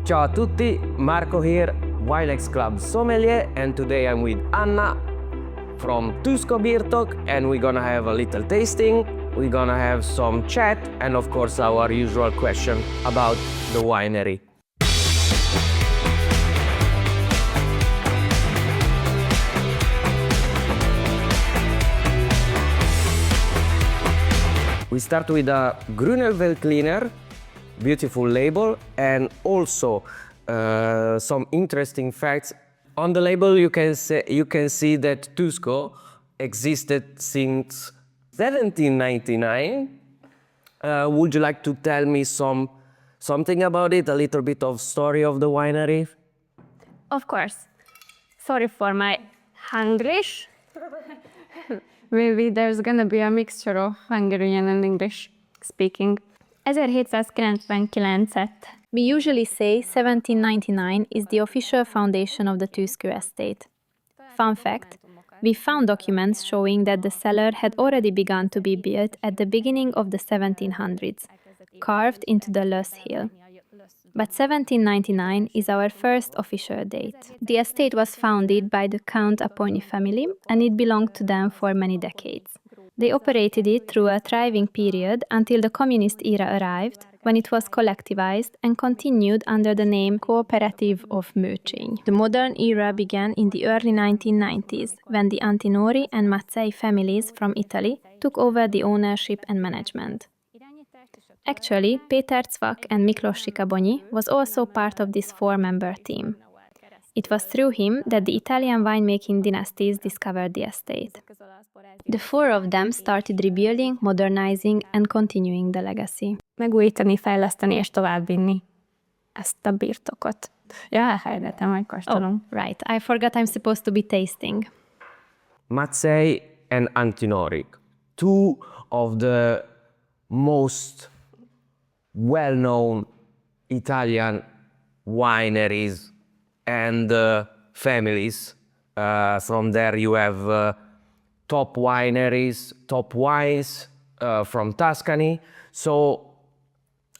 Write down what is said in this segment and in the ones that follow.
Ciao a tutti, Marco here, Winex Club Sommelier, and today I'm with Anna from Tűzkő Birtok, and we're gonna have a little tasting, we're gonna have some chat, and of course our usual question about the winery. We start with a Grüner Veltliner, beautiful label, and also some interesting facts. On the label you can see that Tűzkő existed since 1799. Would you like to tell me something about it, a little bit of story of the winery? Of course. Sorry for my Hungarish. Maybe there's gonna be a mixture of Hungarian and English speaking. 1799-et. We usually say 1799 is the official foundation of the Tűzkő estate. Fun fact, we found documents showing that the cellar had already begun to be built at the beginning of the 1700s, carved into the Löss hill. But 1799 is our first official date. The estate was founded by the Count Apponyi family, and it belonged to them for many decades. They operated it through a thriving period until the communist era arrived, when it was collectivized and continued under the name Cooperative of Mőcsény. The modern era began in the early 1990s, when the Antinori and Mazzei families from Italy took over the ownership and management. Actually, Péter Zwack and Miklós Abonyi was also part of this four-member team. It was through him that the Italian winemaking dynasties discovered the estate. The four of them started rebuilding, modernizing, and continuing the legacy. Megújítani, fejleszteni és továbbvinni ezt a birtokot. Ja, elfelejtettem, hogy kóstolom. Oh, right. I forgot I'm supposed to be tasting. Mazzei and Antinori, two of the most well-known Italian wineries and families. From there you have top wineries, top wines from Tuscany. So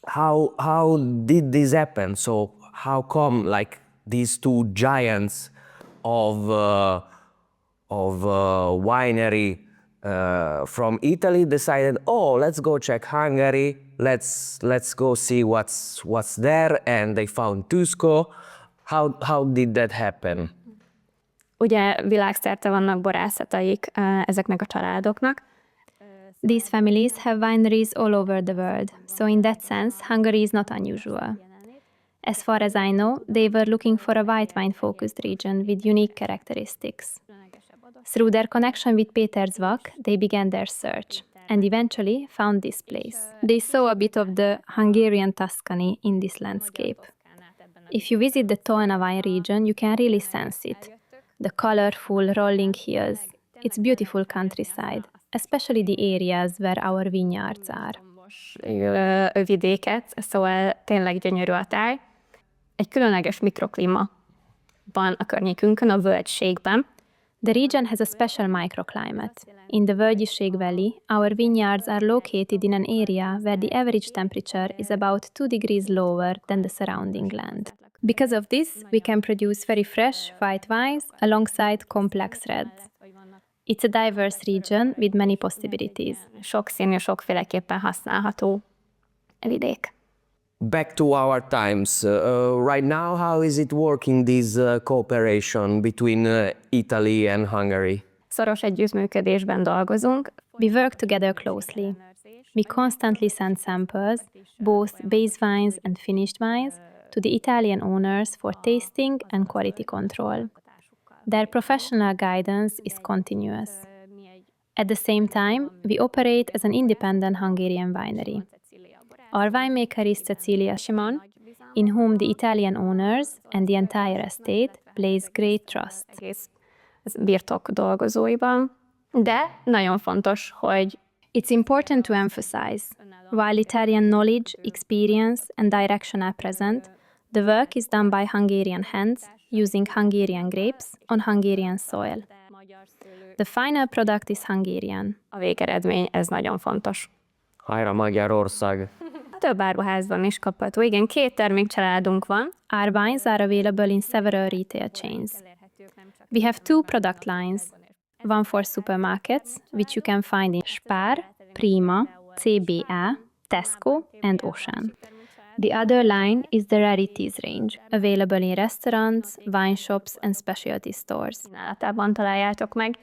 how did this happen? So how come like these two giants of winery from Italy decided, oh, let's go check Hungary, let's go see what's there, and they found Tűzkő. How did that happen? Ugye világszerte vannak borászataik ezeknek a családoknak. These families have wineries all over the world, so in that sense, Hungary is not unusual. As far as I know, they were looking for a white wine-focused region with unique characteristics. Through their connection with Péter Zwack, they began their search, and eventually found this place. They saw a bit of the Hungarian Tuscany in this landscape. If you visit the Tolna wine region, you can really sense it. The colorful, rolling hills. It's beautiful countryside, especially the areas where our vineyards are. Vidéket, szóval tényleg gyönyörű a táj. Egy különleges mikroklíma van a környékünkön, a völgységben. The region has a special microclimate. In the Völgyiség Valley, our vineyards are located in an area where the average temperature is about 2 degrees lower than the surrounding land. Because of this, we can produce very fresh white wines alongside complex reds. It's a diverse region with many possibilities. Sokszínű, sokféleképpen használható vidék. Back to our times. Right now, how is it working, this cooperation between Italy and Hungary? Szoros együttműködésben dolgozunk. We work together closely. We constantly send samples, both base wines and finished wines, to the Italian owners for tasting and quality control. Their professional guidance is continuous. At the same time, we operate as an independent Hungarian winery. Our winemaker is Cecilia Simon, in whom the Italian owners and the entire estate place great trust. Birtok dolgozóiban, de nagyon fontos, hogy it's important to emphasize, while Italian knowledge, experience and direction are present, the work is done by Hungarian hands, using Hungarian grapes on Hungarian soil. The final product is Hungarian. A végeredmény, ez nagyon fontos. Hajrá Magyarország! Több áruházban is kapható. Igen, 2 termékcsaládunk van. Our wines are available in several retail chains. We have 2 product lines, one for supermarkets, which you can find in Spar, Prima, CBA, Tesco, and Auchan. The other line is the rarities range, available in restaurants, wine shops, and specialty stores. Kínálatában találjátok meg.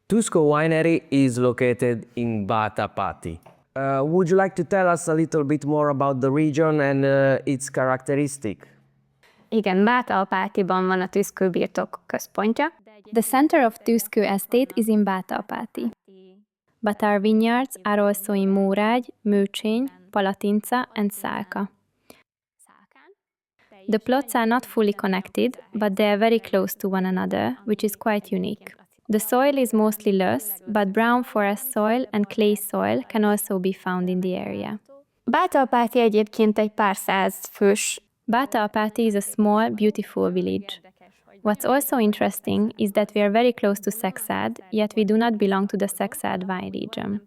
Tűzkő Winery is located in Bátapáti. Would you like to tell us a little bit more about the region and its characteristic? Igen, Bátalpátiban van a Tűzkő Birtok központja. The center of Tűzkő estate is in Bátalpáti, but our vineyards are also in Mórágy, Mőcsény, Palatinca, and Szálka. The plots are not fully connected, but they are very close to one another, which is quite unique. The soil is mostly loess, but brown forest soil and clay soil can also be found in the area. Bátalpáti egyébként egy pár száz fős. Bátalpáti is a small, beautiful village. What's also interesting is that we are very close to Szekszárd, yet we do not belong to the Szekszárd wine region.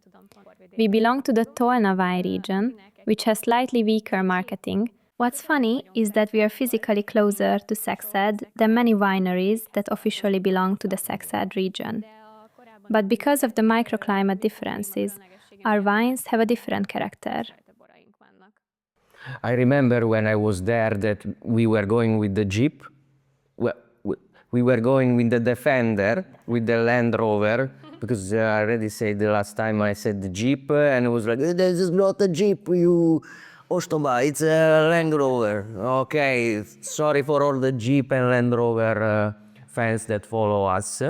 We belong to the Tolna wine region, which has slightly weaker marketing. What's funny is that we are physically closer to Szekszárd than many wineries that officially belong to the Szekszárd region. But because of the microclimate differences, our wines have a different character. I remember when I was there that we were going with the Jeep. We were going with the Defender, with the Land Rover, because I already said the last time I said the Jeep, and it was like, this is not a Jeep, you ostoba, it's a Land Rover. Okay, sorry for all the Jeep and Land Rover fans that follow us.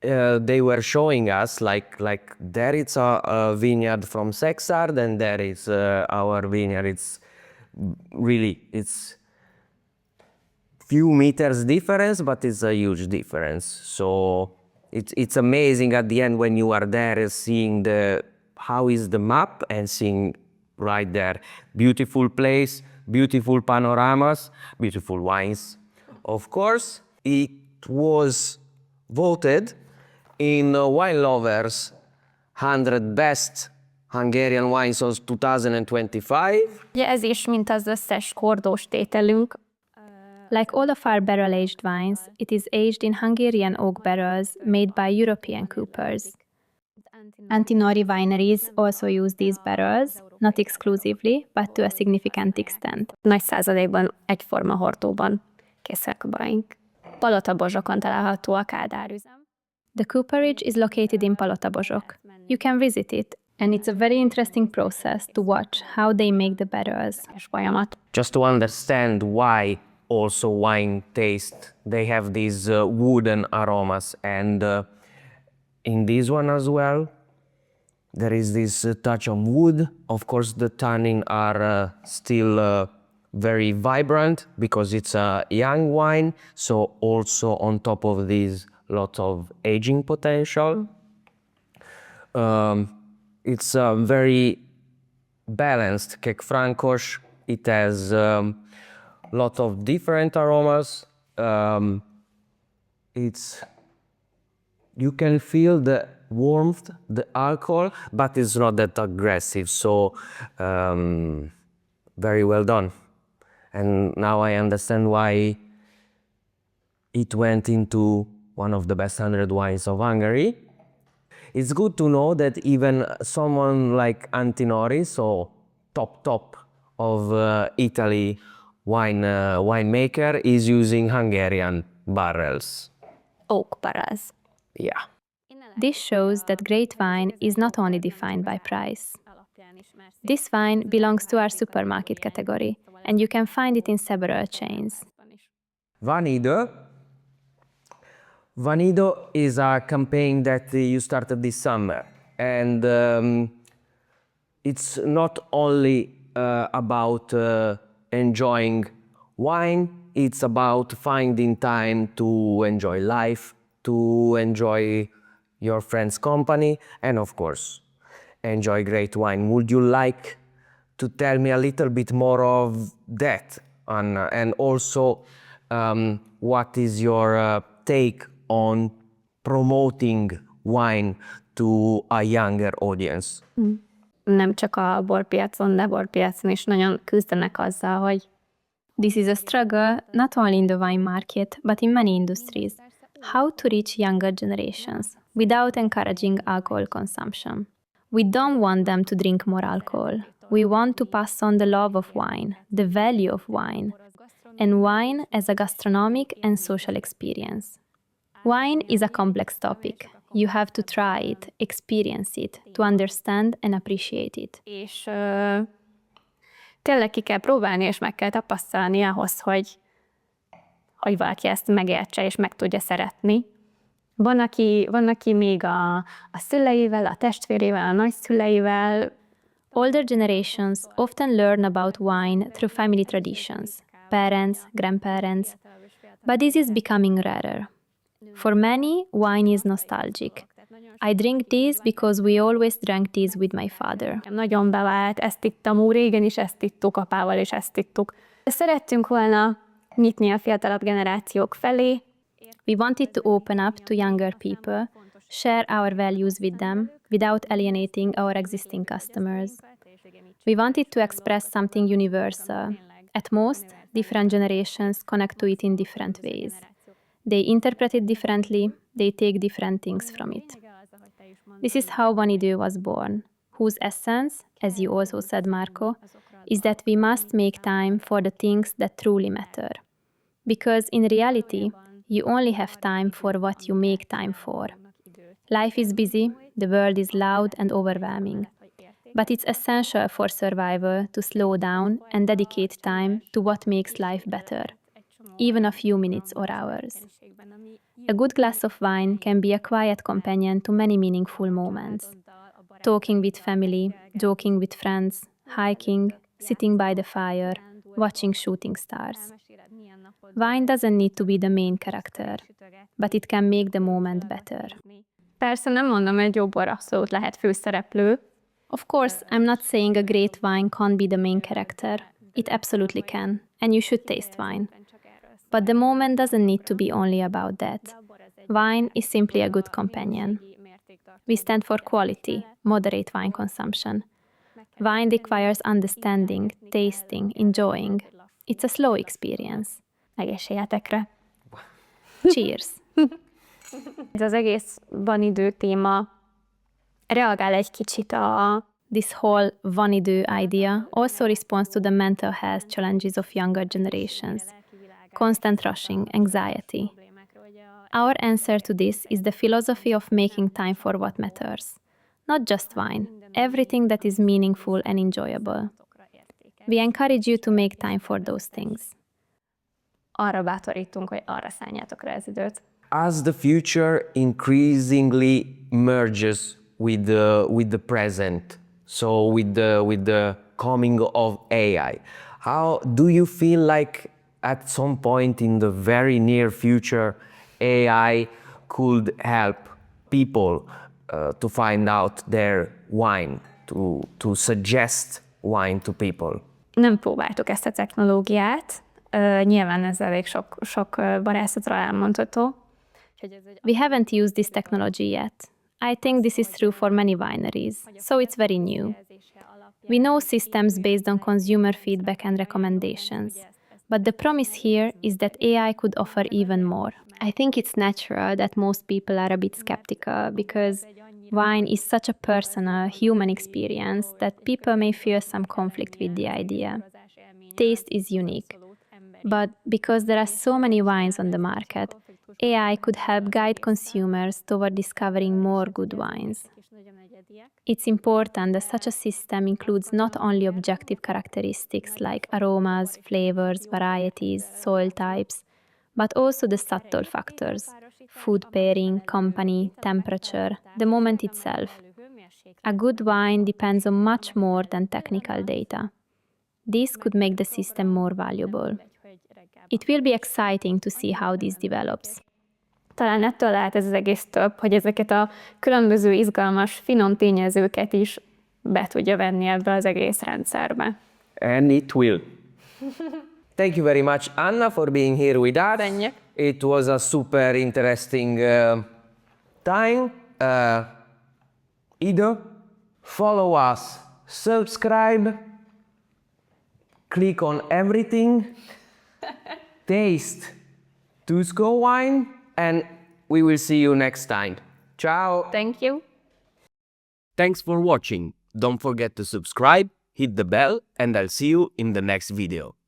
They were showing us like there it's a vineyard from Szekszárd, and there is our vineyard. It's few meters difference, but it's a huge difference. So it's amazing at the end when you are there seeing how is the map and seeing right there. Beautiful place, beautiful panoramas, beautiful wines. Of course, it was voted in Wine Lovers 100 Best Hungarian Wines of 2025. Ugye ez is, mint az összes kordós tételünk. Like all of our barrel-aged wines, it is aged in Hungarian oak barrels made by European coopers. Antinori wineries also use these barrels, not exclusively, but to a significant extent. Nagy százalékban egyforma hordóban készülnek a baink. Palotabozsokon található a kádárüzem. The cooperage is located in Palotabozsok. You can visit it, and it's a very interesting process to watch how they make the barrels. És folyamat. Just to understand why also wine taste, they have these wooden aromas, and in this one as well, there is this touch of wood. Of course, the tannin are still very vibrant because it's a young wine, so also on top of this, lot of aging potential. It's very balanced, kekfrankos. It has lot of different aromas. You can feel the warmth, the alcohol, but it's not that aggressive. So very well done. And now I understand why it went into one of the best 100 wines of Hungary. It's good to know that even someone like Antinori, so top of Italy winemaker, is using Hungarian barrels. Oak barrels. Yeah. This shows that great wine is not only defined by price. This wine belongs to our supermarket category, and you can find it in several chains. Vanido is a campaign that you started this summer, and it's not only about enjoying wine, it's about finding time to enjoy life, to enjoy your friends' company, and of course, enjoy great wine. Would you like to tell me a little bit more of that? And also, what is your take on promoting wine to a younger audience? Nem csak a borpiacon, de borpiacon is nagyon küzdenek azzal, hogy This is a struggle not only in the wine market, but in many industries. How to reach younger generations without encouraging alcohol consumption. We don't want them to drink more alcohol. We want to pass on the love of wine, the value of wine, and wine as a gastronomic and social experience. Wine is a complex topic. You have to try it, experience it, to understand and appreciate it. és tényleg ki kell próbálni, és meg kell tapasztalni ahhoz, hogy valaki ezt megértse, és meg tudja szeretni. Van, aki még a szüleivel, a testvérével, a nagyszüleivel. Older generations often learn about wine through family traditions, parents, grandparents, but this is becoming rarer. For many, wine is nostalgic. I drink this because we always drank this with my father. Nagyon bevált, ezt ittam, régen is ezt ittuk, apával is ezt ittuk. Szerettünk volna nyitni a fiatalabb generációk felé. We wanted to open up to younger people, share our values with them without alienating our existing customers. We wanted to express something universal. At most, different generations connect to it in different ways. They interpret it differently, they take different things from it. This is how Winery was born, whose essence, as you also said, Marco, is that we must make time for the things that truly matter. Because in reality, you only have time for what you make time for. Life is busy, the world is loud and overwhelming. But it's essential for survival to slow down and dedicate time to what makes life better, even a few minutes or hours. A good glass of wine can be a quiet companion to many meaningful moments. Talking with family, joking with friends, hiking, sitting by the fire, watching shooting stars. Wine doesn't need to be the main character, but it can make the moment better. Persze nem mondom, hogy jó bor abszolút lehet főszereplő. Of course, I'm not saying a great wine can't be the main character. It absolutely can, and you should taste wine. But the moment doesn't need to be only about that. Wine is simply a good companion. We stand for quality, moderate wine consumption. Wine requires understanding, tasting, enjoying. It's a slow experience. Egészségetekre. Cheers! Ez az egész van idő téma reagál egy kicsit This whole van-idő idea also responds to the mental health challenges of younger generations. Constant rushing, anxiety. Our answer to this is the philosophy of making time for what matters. Not just wine, everything that is meaningful and enjoyable. We encourage you to make time for those things. Arra bátorítunk, hogy arra szálljátok rá az időt. As the future increasingly merges with the present, so with the coming of AI, how do you feel like at some point in the very near future AI could help people to find out their wine, to suggest wine to people? Nem próbáltuk ezt a technológiát, nyilván ez elég sok barászatra elmondható. We haven't used this technology yet. I think this is true for many wineries, so it's very new. We know systems based on consumer feedback and recommendations, but the promise here is that AI could offer even more. I think it's natural that most people are a bit skeptical because wine is such a personal, human experience that people may feel some conflict with the idea. Taste is unique, but because there are so many wines on the market, AI could help guide consumers toward discovering more good wines. It's important that such a system includes not only objective characteristics like aromas, flavors, varieties, soil types, but also the subtle factors: food pairing, company, temperature, the moment itself. A good wine depends on much more than technical data. This could make the system more valuable. It will be exciting to see how this develops. Talán ettől lehet ez az egész több, hogy ezeket a különböző izgalmas, finom tényezőket is be tudja venni ebbe az egész rendszerbe. And it will. Thank you very much, Anna, for being here with us. Köszönjük. It was a super interesting time. either follow us, subscribe, click on everything, taste Tűzkő wine, and we will see you next time. Ciao! Thank you. Thanks for watching. Don't forget to subscribe, hit the bell, and I'll see you in the next video.